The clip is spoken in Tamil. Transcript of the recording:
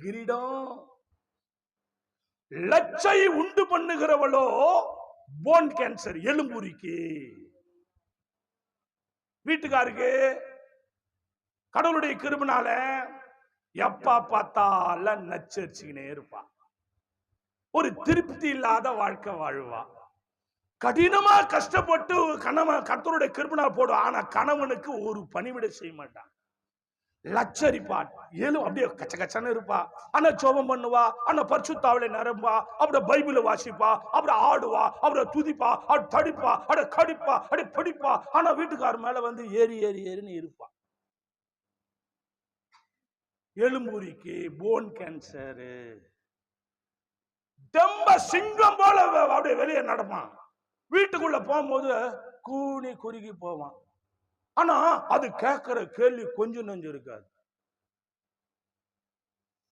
கிரீடம். லச்சை உண்டு பண்ணுகிறவளோ போன் கேன்சர், எலும்புரிக்கு. வீட்டுக்காருக்கு கடவுளுடைய கிருபைனால எப்ப பார்த்தாலும் நச்சரிச்சுக்கினே இருப்பா. ஒரு திருப்தி இல்லாத வாழ்க்கை வாழ்வா. கடினமா கஷ்டப்பட்டு கணவன் கர்த்தருடைய கிருபைனால போடும். ஆனா கணவனுக்கு ஒரு பணிவிடை செய்ய மாட்டான். லச்சரிப்பா, அப்படியே கச்ச கச்சன்னு இருப்பா. ஆனா ஜெபம் பண்ணுவா, ஆனா பரிசுத்தாவில நிரம்பா, அப்படியே பைபிளை வாசிப்பா, அப்படியே ஆடுவா, அப்படியே துதிப்பா, அப்படி தடிப்பா, அப்படியே கடிப்பா, அப்படியே பிடிப்பா. ஆனா வீட்டுக்கார மேல வந்து ஏறி ஏறி ஏறின்னு இருப்பா. எலும்புரிக்கு, போன் கேன்சர். தெம்ப சிங்கம் போல அப்படியே வெளியே நடப்பான். வீட்டுக்குள்ள போகும்போது கூனி குறுகி போவான். ஆனா அது கேட்கிற கேள்வி கொஞ்சம் நஞ்சு இருக்காது.